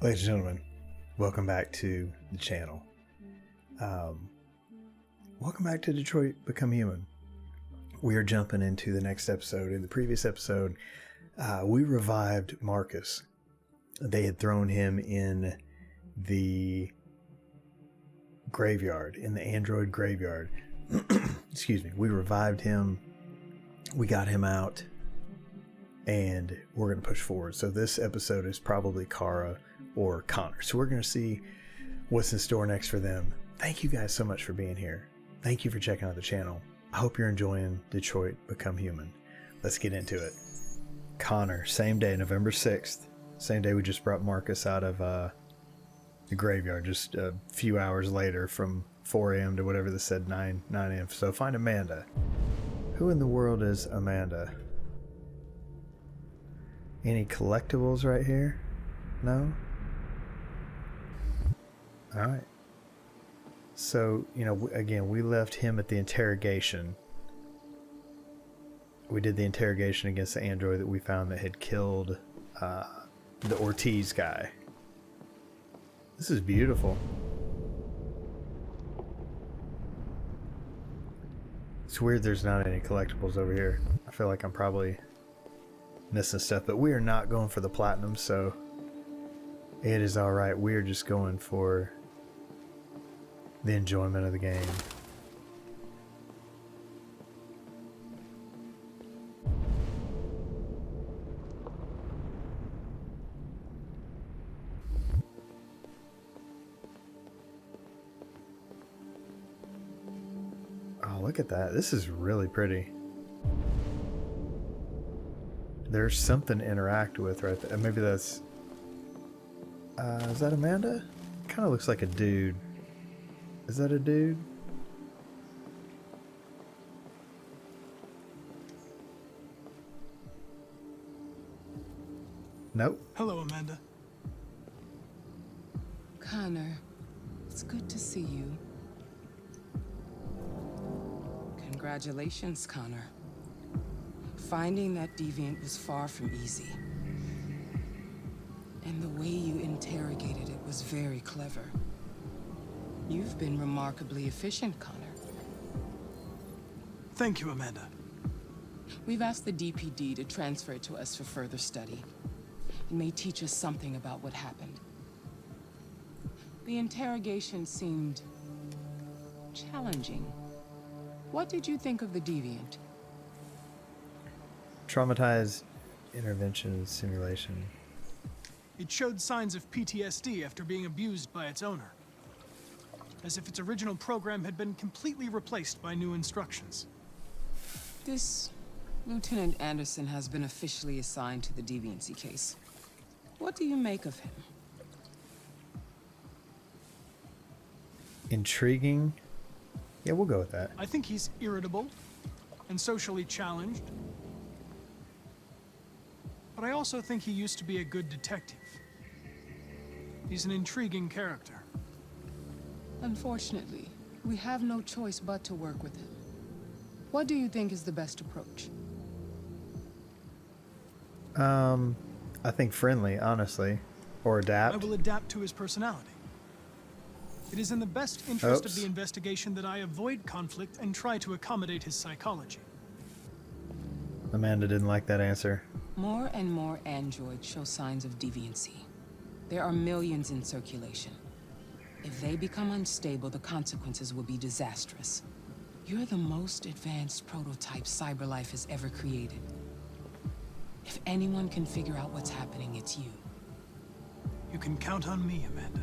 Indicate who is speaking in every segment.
Speaker 1: Ladies and gentlemen, welcome back to the channel. Welcome back to Detroit Become Human. We are jumping into the next episode. In the previous episode, we revived Markus. They had thrown him in the graveyard, in the android graveyard. Excuse me. We revived him. We got him out. And we're going to push forward. So this episode is probably Kara or Connor. So we're going to see what's in store next for them. Thank you guys so much for being here. Thank you for checking out the channel. I hope you're enjoying Detroit Become Human. Let's get into it. Connor, same day, November 6th. Same day we just brought Markus out of the graveyard, just a few hours later from 4 a.m. to whatever this said, 9 a.m. So find Amanda. Who in the world is Amanda? Any collectibles right here? No? Alright. So, again, we left him at the interrogation. We did the interrogation against the android that we found that had killed the Ortiz guy. This is beautiful. It's weird there's not any collectibles over here. I feel like I'm probably missing stuff, but we are not going for the platinum, so it is all right. We are just going for the enjoyment of the game. Oh, look at that. This is really pretty. There's something to interact with right there. Maybe that's... is that Amanda? Kind of looks like a dude. Is that a dude? Nope.
Speaker 2: Hello, Amanda.
Speaker 3: Connor, it's good to see you. Congratulations, Connor. Finding that deviant was far from easy. And the way you interrogated it was very clever. You've been remarkably efficient, Connor.
Speaker 2: Thank you, Amanda.
Speaker 3: We've asked the DPD to transfer it to us for further study. It may teach us something about what happened. The interrogation seemed challenging. What did you think of the deviant?
Speaker 1: Traumatized intervention simulation.
Speaker 2: It showed signs of PTSD after being abused by its owner. As if its original program had been completely replaced by new instructions.
Speaker 3: This Lieutenant Anderson has been officially assigned to the deviancy case. What do you make of him?
Speaker 1: Intriguing. Yeah, we'll go with that.
Speaker 2: I think he's irritable and socially challenged. But I also think he used to be a good detective. He's an intriguing character.
Speaker 3: Unfortunately, we have no choice but to work with him. What do you think is the best approach?
Speaker 1: I think friendly, honestly. Or adapt.
Speaker 2: I will adapt to his personality. It is in the best interest of the investigation that I avoid conflict and try to accommodate his psychology.
Speaker 1: Amanda didn't like that answer.
Speaker 3: More and more androids show signs of deviancy. There are millions in circulation. If they become unstable, the consequences will be disastrous. You're the most advanced prototype cyberlife has ever created. If anyone can figure out what's happening, it's you.
Speaker 2: You can count on me, Amanda.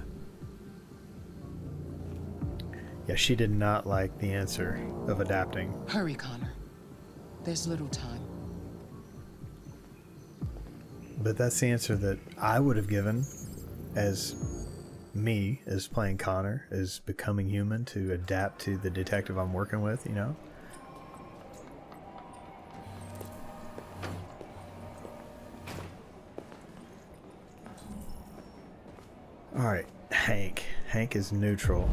Speaker 1: Yeah, she did not like the answer of adapting.
Speaker 3: Hurry, Connor. There's little time.
Speaker 1: But that's the answer that I would have given as me, as playing Connor, as becoming human, to adapt to the detective I'm working with, you know? Alright, Hank. Hank is neutral.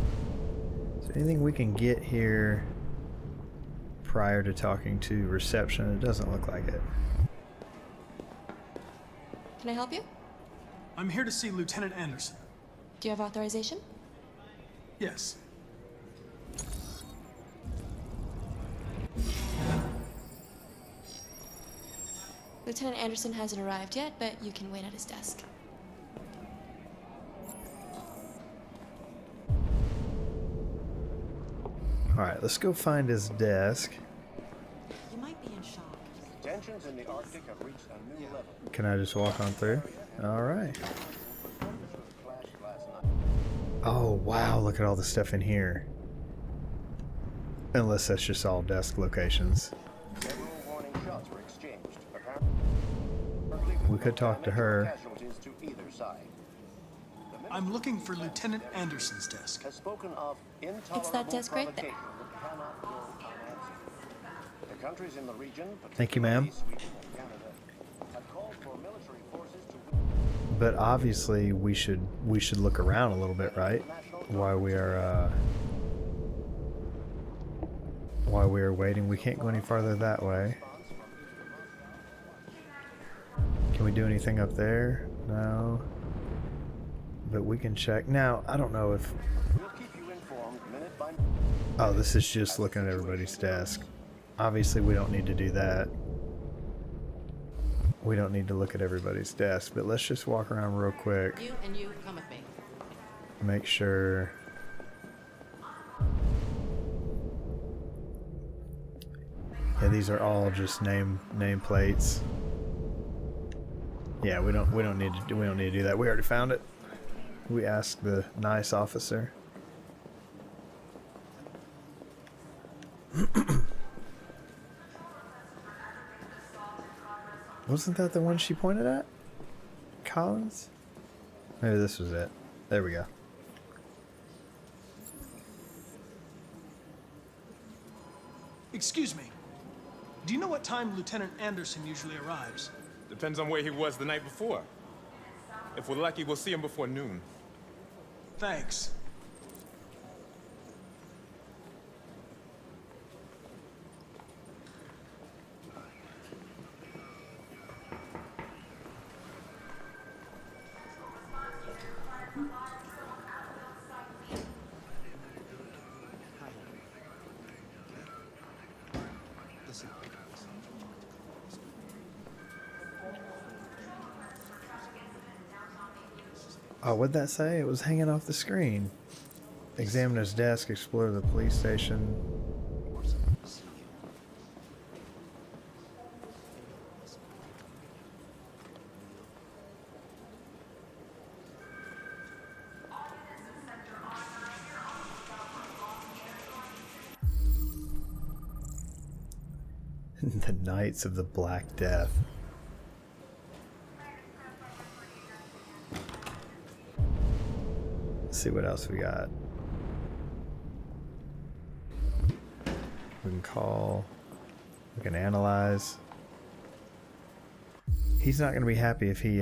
Speaker 1: Is there anything we can get here prior to talking to reception? It doesn't look like it.
Speaker 4: Can I help you?
Speaker 2: I'm here to see Lieutenant Anderson.
Speaker 4: Do you have authorization?
Speaker 2: Yes.
Speaker 4: Lieutenant Anderson hasn't arrived yet, but you can wait at his desk.
Speaker 1: Alright, let's go find his desk.
Speaker 5: You might be in shock.
Speaker 6: Tensions in the Arctic have reached a new level.
Speaker 1: Can I just walk on through? Alright. Oh, wow, look at all the stuff in here. Unless that's just all desk locations.
Speaker 6: Several warning shots were exchanged.
Speaker 1: We could talk to her.
Speaker 6: Casualties to either side.
Speaker 2: I'm looking for Lieutenant Anderson's desk.
Speaker 6: Has spoken of intolerable
Speaker 4: It's that desk right there.
Speaker 6: provocation that cannot go unanswered. The countries in the region,
Speaker 1: Thank you, ma'am.
Speaker 6: particularly Sweden and Canada, have called for military forces to
Speaker 1: But obviously we should look around a little bit, right? While we are waiting. We can't go any farther that way. Can we do anything up there? No. But we can check. Now, I don't know if...
Speaker 6: We'll keep you informed minute by minute.
Speaker 1: Oh, this is just looking at everybody's desk. Obviously, we don't need to do that. We don't need to look at everybody's desk, but let's just walk around real quick.
Speaker 5: You and you come with me.
Speaker 1: Make sure... Yeah, these are all just nameplates. Yeah, we don't need to do that. We already found it. We asked the nice officer. Wasn't that the one she pointed at? Collins? Maybe this was it. There we go.
Speaker 2: Excuse me. Do you know what time Lieutenant Anderson usually arrives?
Speaker 7: Depends on where he was the night before. If we're lucky, we'll see him before noon.
Speaker 2: Thanks.
Speaker 1: Oh, what'd that say? It was hanging off the screen. Examine his desk, explore the police station. The Knights of the Black Death. Let's see what else we got. We can call. We can analyze. He's not going to be happy if he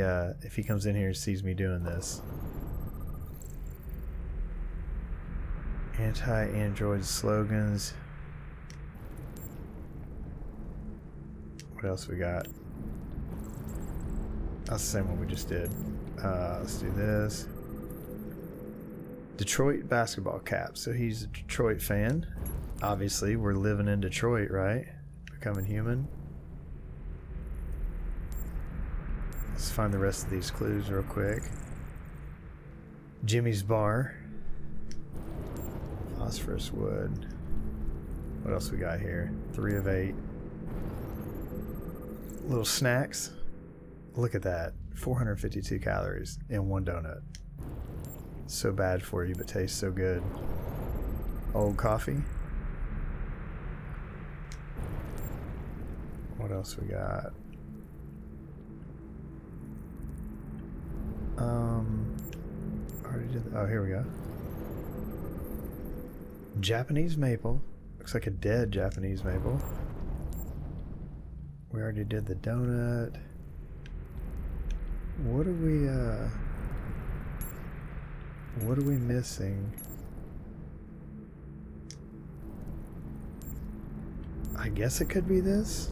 Speaker 1: comes in here and sees me doing this. Anti-android slogans. What else we got? That's the same one we just did. Let's do this. Detroit basketball cap. So he's a Detroit fan. Obviously, we're living in Detroit, right? Becoming human. Let's find the rest of these clues real quick. Jimmy's Bar. Phosphorus wood. What else we got here? 3 of 8. Little snacks. Look at that. 452 calories in one donut. So bad for you, but tastes so good. Old coffee. What else we got? Already did. Oh, here we go. Japanese maple. Looks like a dead Japanese maple. We already did the donut. What are we missing? I guess it could be this.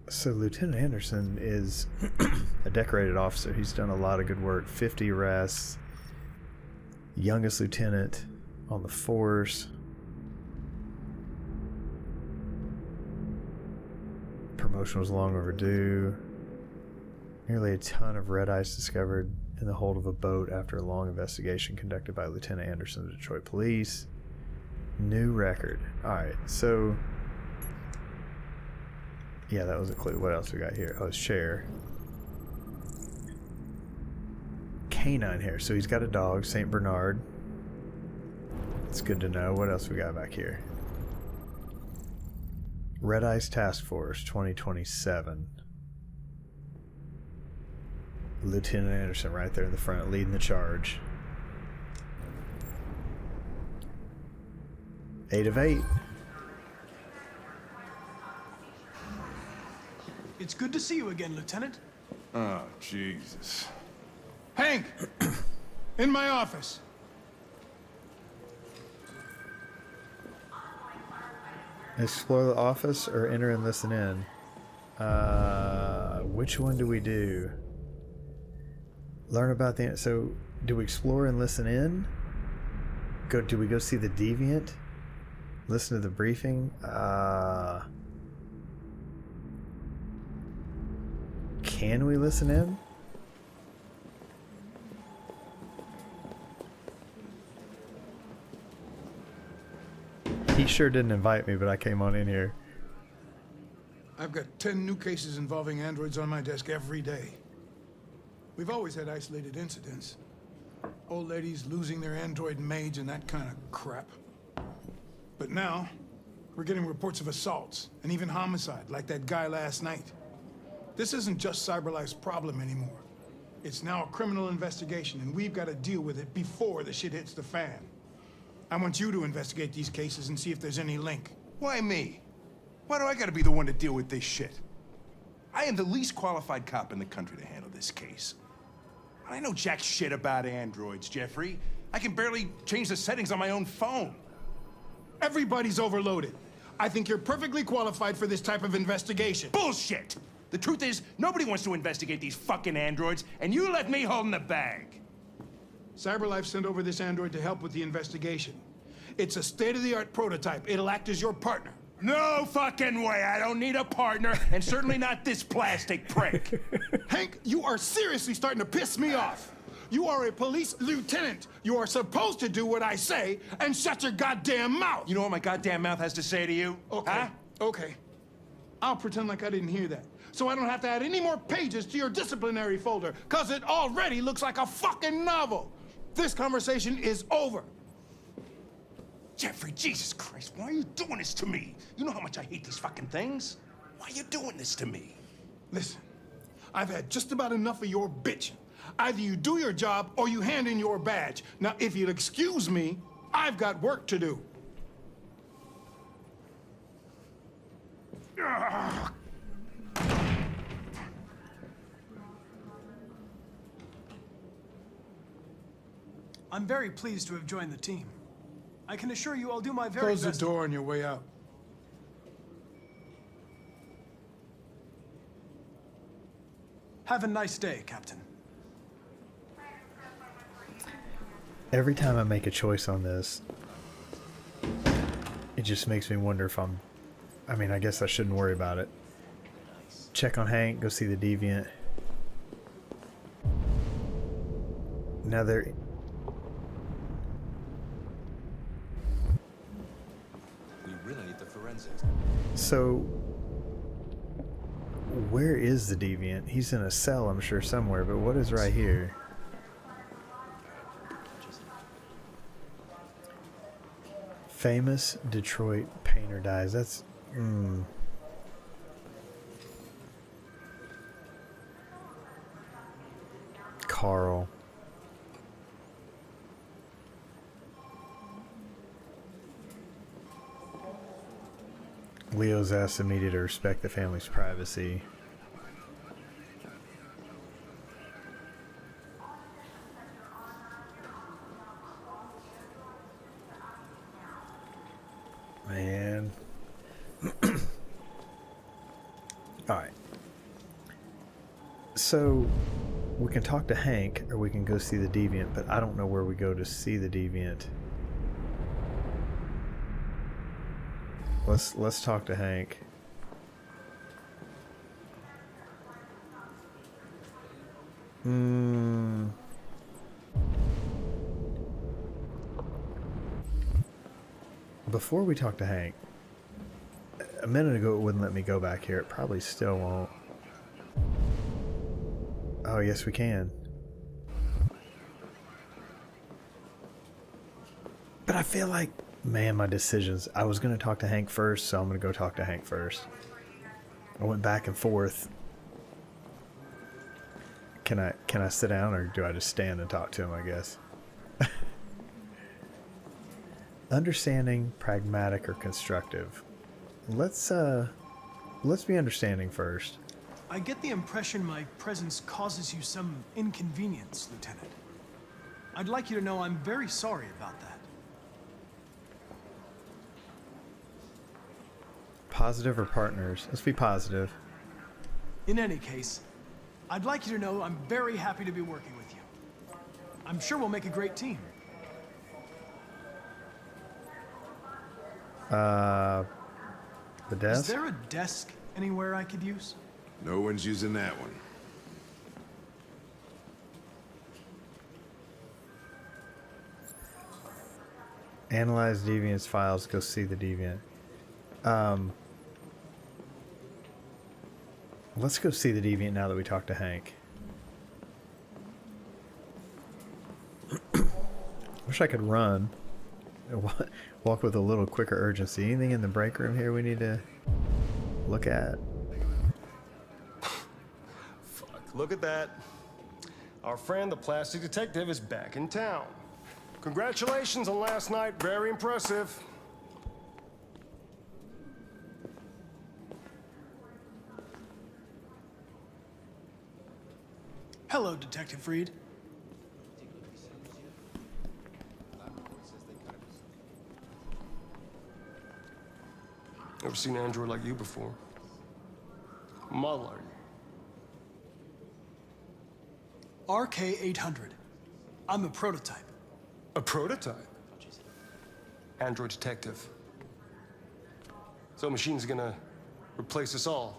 Speaker 1: So Lieutenant Anderson is a decorated officer. He's done a lot of good work. 50 arrests. Youngest lieutenant on the force. Promotion was long overdue. Nearly a ton of red ice discovered in the hold of a boat after a long investigation conducted by Lieutenant Anderson of Detroit Police. New record. Alright, so... yeah, that was a clue. What else we got here? Oh, it's chair. Canine hair. So he's got a dog, St. Bernard. It's good to know. What else we got back here? Red Ice Task Force 2027. Lieutenant Anderson right there in the front, leading the charge. 8 of 8.
Speaker 2: It's good to see you again, Lieutenant.
Speaker 8: Oh, Jesus.
Speaker 9: Hank! In my office.
Speaker 1: Explore the office or enter and listen in? Which one do we do? Learn about the... so, do we explore and listen in? Do we go see the deviant? Listen to the briefing? Can we listen in? He sure didn't invite me, but I came on in here.
Speaker 9: I've got 10 new cases involving androids on my desk every day. We've always had isolated incidents. Old ladies losing their android maids and that kind of crap. But now, we're getting reports of assaults and even homicide, like that guy last night. This isn't just CyberLife's problem anymore. It's now a criminal investigation, and we've got to deal with it before the shit hits the fan. I want you to investigate these cases and see if there's any link.
Speaker 8: Why me? Why do I gotta be the one to deal with this shit? I am the least qualified cop in the country to handle this case. I know jack shit about androids, Jeffrey. I can barely change the settings on my own phone.
Speaker 9: Everybody's overloaded. I think you're perfectly qualified for this type of investigation.
Speaker 8: Bullshit! The truth is, nobody wants to investigate these fucking androids, and you left me holding the bag.
Speaker 9: CyberLife sent over this android to help with the investigation. It's a state-of-the-art prototype. It'll act as your partner.
Speaker 8: No fucking way! I don't need a partner, and certainly not this plastic prick.
Speaker 9: Hank, you are seriously starting to piss me off. You are a police lieutenant. You are supposed to do what I say and shut your goddamn mouth.
Speaker 8: You know what my goddamn mouth has to say to you?
Speaker 9: Okay,
Speaker 8: huh?
Speaker 9: okay. I'll pretend like I didn't hear that, so I don't have to add any more pages to your disciplinary folder, because it already looks like a fucking novel. This conversation is over.
Speaker 8: Jeffrey, Jesus Christ, why are you doing this to me? You know how much I hate these fucking things. Why are you doing this to me?
Speaker 9: Listen, I've had just about enough of your bitching. Either you do your job or you hand in your badge. Now, if you'll excuse me, I've got work to do.
Speaker 2: I'm very pleased to have joined the team. I can assure you I'll do my very best.
Speaker 9: Close the door on your way out.
Speaker 2: Have a nice day, Captain.
Speaker 1: Every time I make a choice on this, it just makes me wonder if I mean, I guess I shouldn't worry about it. Check on Hank, go see the deviant. Now they're...
Speaker 10: We really need the forensics.
Speaker 1: So, where is the deviant? He's in a cell, I'm sure, somewhere, but what is right here? Famous Detroit painter dies. That's... Carl. Leo's asked the media to respect the family's privacy. Man. All right. So we can talk to Hank, or we can go see the deviant, but I don't know where we go to see the deviant. Let's talk to Hank. Before we talk to Hank, a minute ago it wouldn't let me go back here. It probably still won't. Oh, yes, we can. But I feel like, man, my decisions. I was going to talk to Hank first, so I'm going to go talk to Hank first. I went back and forth. Can I sit down, or do I just stand and talk to him, I guess? Understanding, pragmatic, or constructive. Let's be understanding first.
Speaker 2: I get the impression my presence causes you some inconvenience, Lieutenant. I'd like you to know I'm very sorry about that.
Speaker 1: Positive or partners? Let's be positive.
Speaker 2: In any case, I'd like you to know I'm very happy to be working with you. I'm sure we'll make a great team.
Speaker 1: The desk?
Speaker 2: Is there a desk anywhere I could use?
Speaker 11: No one's using that one.
Speaker 1: Analyze deviant's files, go see the deviant. Let's go see the deviant now that we talked to Hank. Wish I could run. Walk with a little quicker urgency. Anything in the break room here we need to look at?
Speaker 12: Fuck, look at that. Our friend, the plastic detective, is back in town. Congratulations on last night. Very impressive.
Speaker 2: Hello, Detective Reed.
Speaker 12: Never seen an android like you before. Model are you?
Speaker 2: RK-800. I'm a prototype.
Speaker 12: A prototype? Android detective. So machine's gonna replace us all.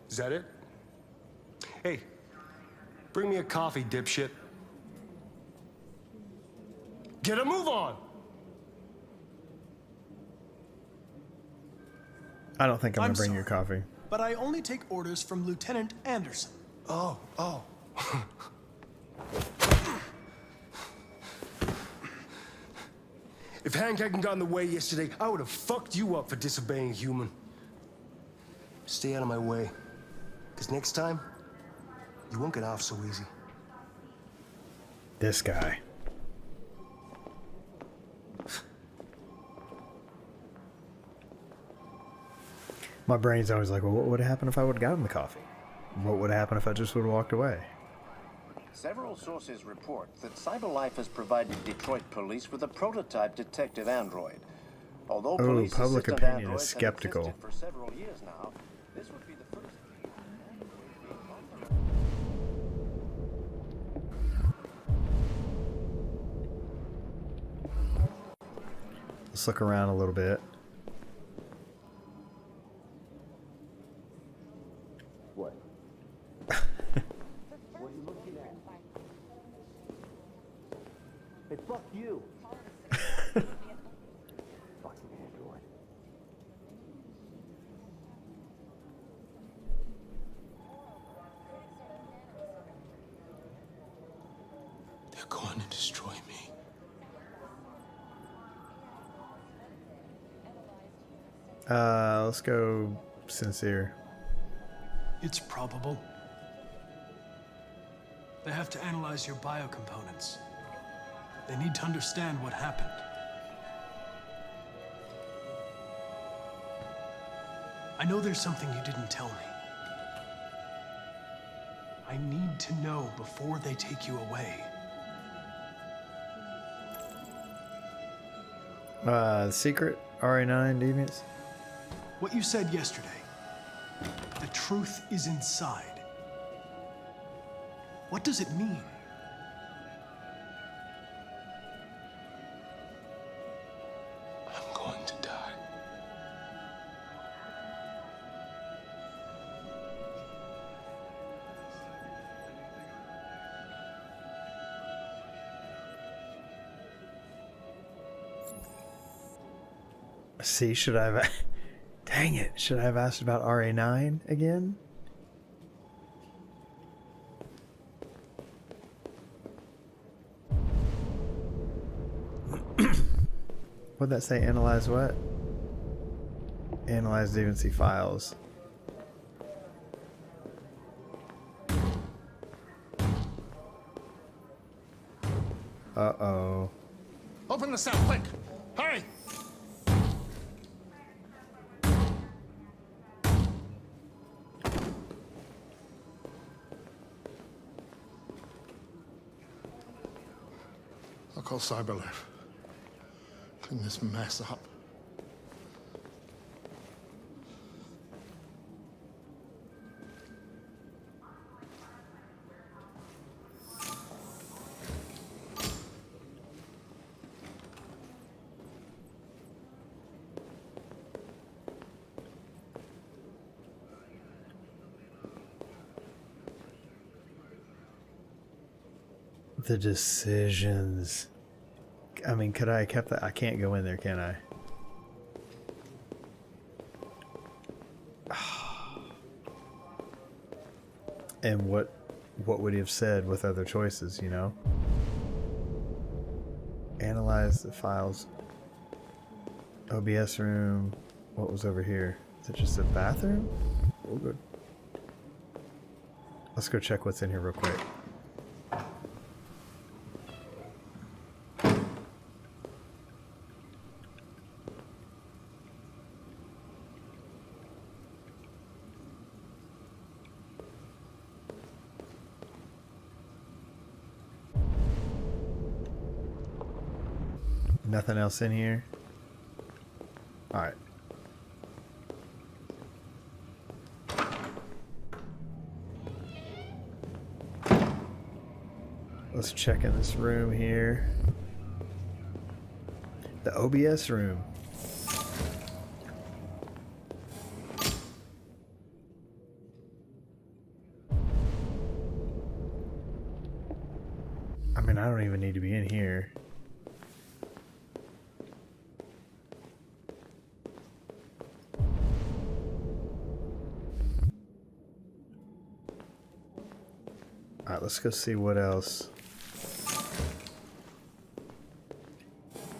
Speaker 12: Is that it? Hey, bring me a coffee, dipshit. Get a move on!
Speaker 1: I don't think I'm gonna bring
Speaker 2: sorry,
Speaker 1: you coffee.
Speaker 2: But I only take orders from Lieutenant Anderson.
Speaker 12: Oh. If Hank hadn't gotten in the way yesterday, I would have fucked you up for disobeying a human. Stay out of my way. Because next time, you won't get off so easy.
Speaker 1: This guy. My brain's always like, well, what would have happened if I would have gotten the coffee? What would have happened if I just would have walked away?
Speaker 6: Several sources report that CyberLife has provided Detroit police with a prototype detective android. Although police
Speaker 1: public
Speaker 6: assistant
Speaker 1: opinion
Speaker 6: androids
Speaker 1: is skeptical.
Speaker 6: have existed for several years now, this would be the first.
Speaker 1: Let's look around a little bit.
Speaker 6: What? What are you looking at? Hey, fuck you! Fucking android.
Speaker 12: They're going to destroy me.
Speaker 1: Let's go sincere.
Speaker 2: It's probable. They have to analyze your biocomponents. They need to understand what happened. I know there's something you didn't tell me. I need to know before they take you away.
Speaker 1: The secret RA9 deviants?
Speaker 2: What you said yesterday. The truth is inside. What does it mean?
Speaker 12: I'm going to die.
Speaker 1: See, should I have... Dang it. Should I have asked about RA9 again? What'd that say? Analyze what? Analyze deviancy files. Uh-oh.
Speaker 8: Open the cell, quick! Hurry!
Speaker 9: I'll call Cyberlife. Clean this mess up.
Speaker 1: The decisions. I mean, could I have kept that? I can't go in there, can I? And what would he have said with other choices, you know? Analyze the files. OBS room. What was over here? Is it just a bathroom? Oh, good. Let's go check what's in here real quick. Nothing else in here? Alright. Let's check in this room here. The OBS room. I mean, I don't even need to be in here. Alright, let's go see what else.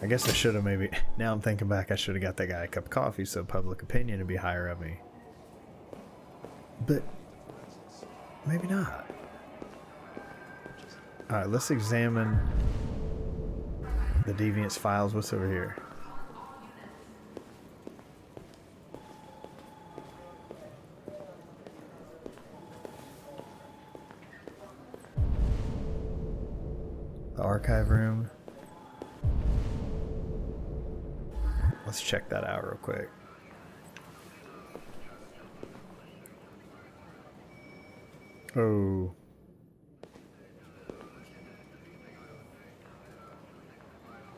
Speaker 1: I guess I should have maybe... Now I'm thinking back, I should have got that guy a cup of coffee so public opinion would be higher of me. But... maybe not. Alright, let's examine the deviance files. What's over here? The archive room. Let's check that out real quick. Oh.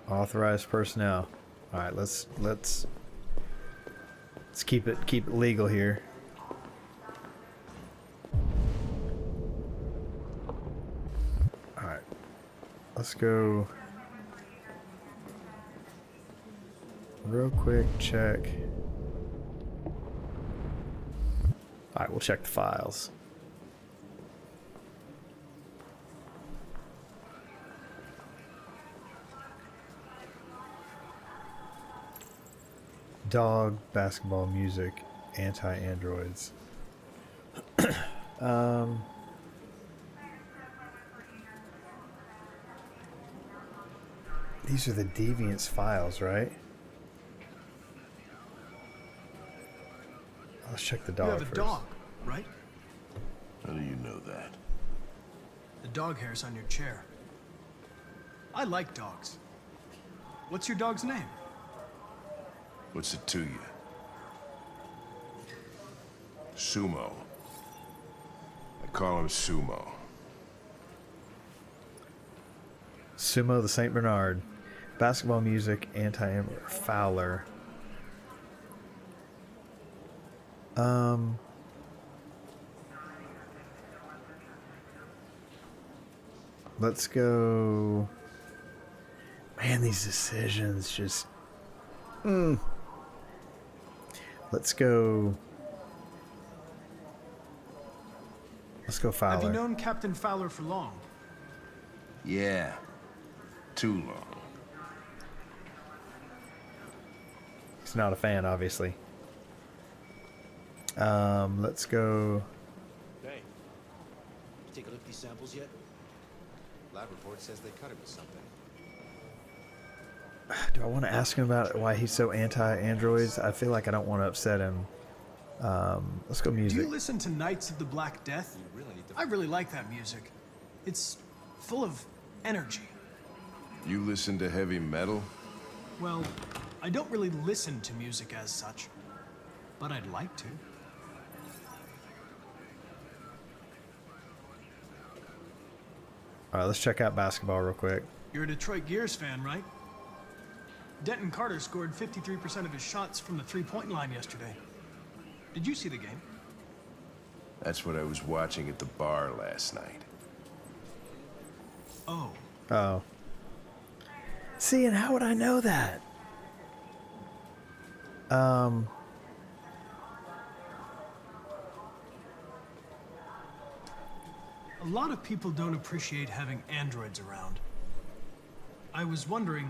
Speaker 1: Authorized personnel. All right, let's keep it legal here. All right. Let's go real quick check. All right, we'll check the files. Dog, basketball, music, anti-androids. These are the deviance files, right? Let's check the dog
Speaker 2: You have a
Speaker 1: first.
Speaker 2: dog, right?
Speaker 11: How do you know that?
Speaker 2: The dog hair's on your chair. I like dogs. What's your dog's name?
Speaker 11: What's it to you? Sumo. I call him Sumo.
Speaker 1: Sumo the St. Bernard. Basketball music, anti-fouler. Let's go. Man, these decisions just. Let's go. Let's go Fowler.
Speaker 2: Have you known Captain Fowler for long?
Speaker 11: Yeah. Too long.
Speaker 1: He's not a fan, obviously. Let's go.
Speaker 10: Hey, you take a look at these samples yet? Lab report says they cut it with something.
Speaker 1: Do I want to ask him about why he's so anti-androids? I feel like I don't want to upset him. Let's go music.
Speaker 2: Do you listen to Knights of the Black Death? I really like that music. It's full of energy.
Speaker 11: You listen to heavy metal?
Speaker 2: Well, I don't really listen to music as such, but I'd like to.
Speaker 1: All right, let's check out basketball real quick.
Speaker 2: You're a Detroit Gears fan, right? Denton Carter scored 53% of his shots from the three-point line yesterday. Did you see the game?
Speaker 11: That's what I was watching at the bar last night.
Speaker 2: Oh.
Speaker 1: Oh. See, and how would I know that? A
Speaker 2: lot of people don't appreciate having androids around. I was wondering,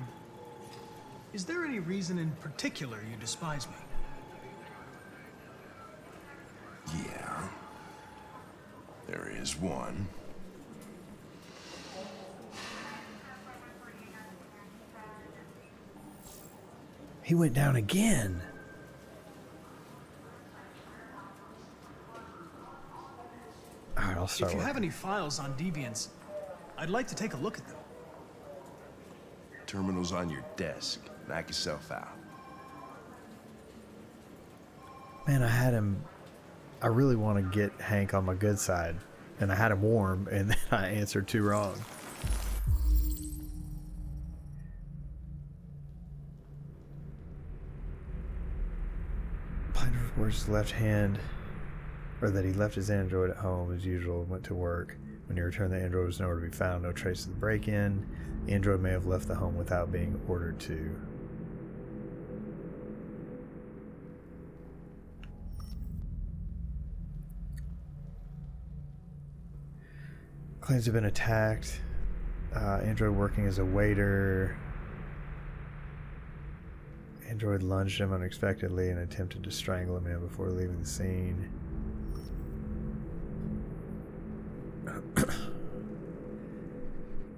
Speaker 2: is there any reason in particular you despise me?
Speaker 11: Yeah. There is one.
Speaker 1: He went down again. All right, I'll start.
Speaker 2: If you have any files on deviants, I'd like to take a look at them.
Speaker 11: Terminal's on your desk. Knock yourself out.
Speaker 1: Man, I had him. I really want to get Hank on my good side, and I had him warm, and then I answered two wrong. Plaintiff reports his left hand, or that he left his android at home as usual and went to work. When he returned, the android was nowhere to be found. No trace of the break-in. The android may have left the home without being ordered to. Claims have been attacked. Android working as a waiter. Android lunged him unexpectedly and attempted to strangle him before leaving the scene.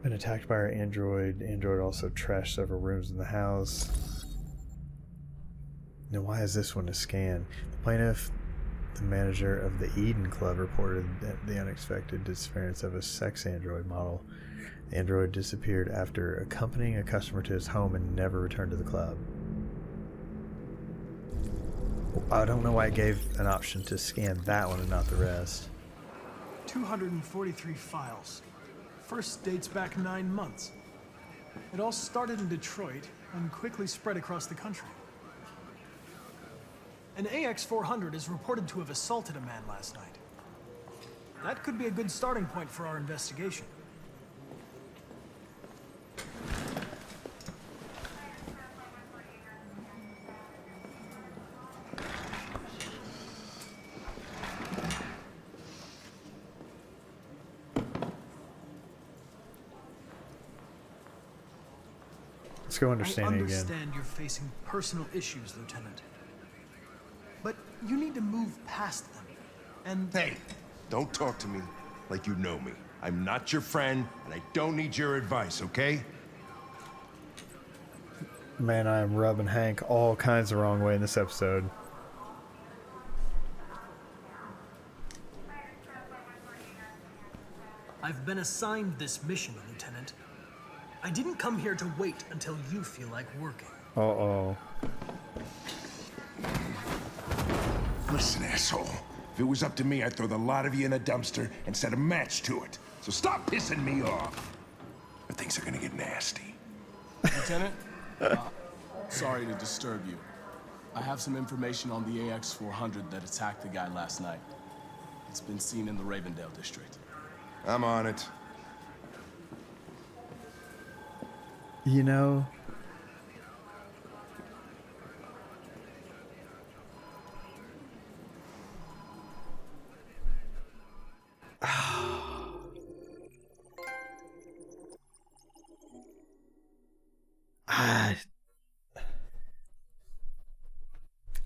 Speaker 1: Been attacked by our android. Android also trashed several rooms in the house. Now, why is this one a scan? The plaintiff, the manager of the Eden Club, reported that the unexpected disappearance of a sex android model. The android disappeared after accompanying a customer to his home and never returned to the club. I don't know why it gave an option to scan that one and not the rest.
Speaker 2: 243 files. First dates back 9 months. It all started in Detroit and quickly spread across the country. An AX-400 is reported to have assaulted a man last night. That could be a good starting point for our investigation.
Speaker 1: Let's go understanding again.
Speaker 2: I understand you're facing personal issues, Lieutenant. But you need to move past them. And...
Speaker 8: Hey, don't talk to me like you know me. I'm not your friend, and I don't need your advice, okay?
Speaker 1: Man, I am rubbing Hank all kinds of wrong way in this episode.
Speaker 2: I've been assigned this mission, Lieutenant. I didn't come here to wait until you feel like working.
Speaker 1: Uh-oh.
Speaker 8: Listen, asshole. If it was up to me, I'd throw the lot of you in a dumpster and set a match to it. So stop pissing me off. or things are gonna get nasty.
Speaker 13: Lieutenant, sorry to disturb you. I have some information on the AX-400 that attacked the guy last night. It's been seen in the Ravendale district.
Speaker 8: I'm on it.
Speaker 1: You know,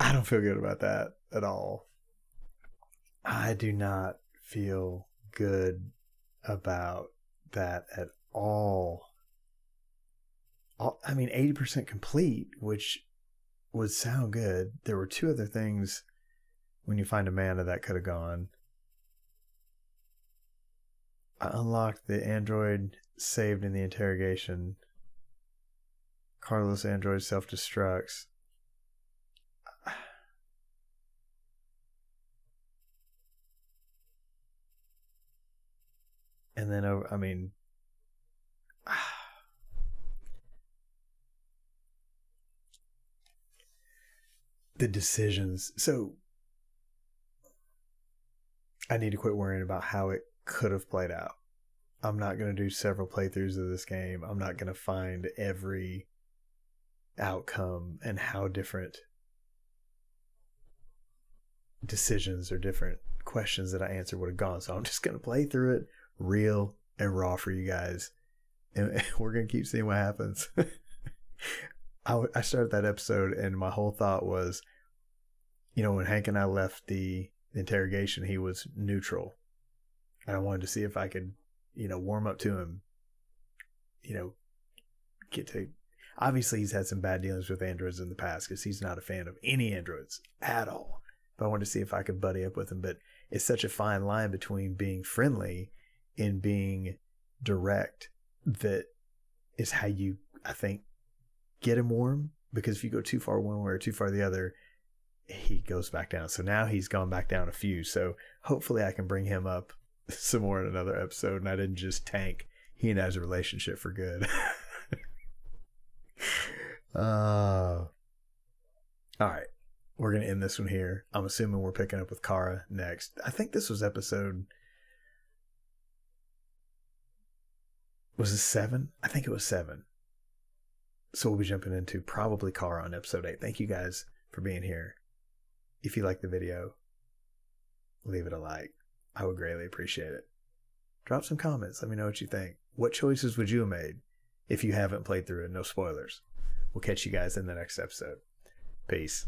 Speaker 1: I don't feel good about that at all. I do not feel good about that at all. I mean, 80% complete, which would sound good. There were two other things when you find a mana that could have gone. I unlocked the android saved in the interrogation. Carlos android self-destructs. And then, I mean, the decisions. So I need to quit worrying about how it could have played out. I'm not going to do several playthroughs of this game. I'm not going to find every outcome and how different decisions or different questions that I answered would have gone. So I'm just going to play through it real and raw for you guys. And we're going to keep seeing what happens. I started that episode and my whole thought was, you know, when Hank and I left the interrogation, he was neutral. And I wanted to see if I could, you know, warm up to him, you know, get to... Obviously, he's had some bad dealings with androids in the past because he's not a fan of any androids at all. But I wanted to see if I could buddy up with him. But it's such a fine line between being friendly and being direct that is how you, I think, get him warm. Because if you go too far one way or too far the other, he goes back down. So now he's gone back down a few. So hopefully I can bring him up some more in another episode and I didn't just tank he and I's relationship for good. All right, we're gonna end this one here. I'm assuming we're picking up with Kara next. I think this was episode, was it 7? I think it was 7. So we'll be jumping into probably Kara on episode 8. Thank you guys for being here. If you like the video, leave it a like. I would greatly appreciate it. Drop some comments. Let me know what you think. What choices would you have made if you haven't played through it? No spoilers. We'll catch you guys in the next episode. Peace.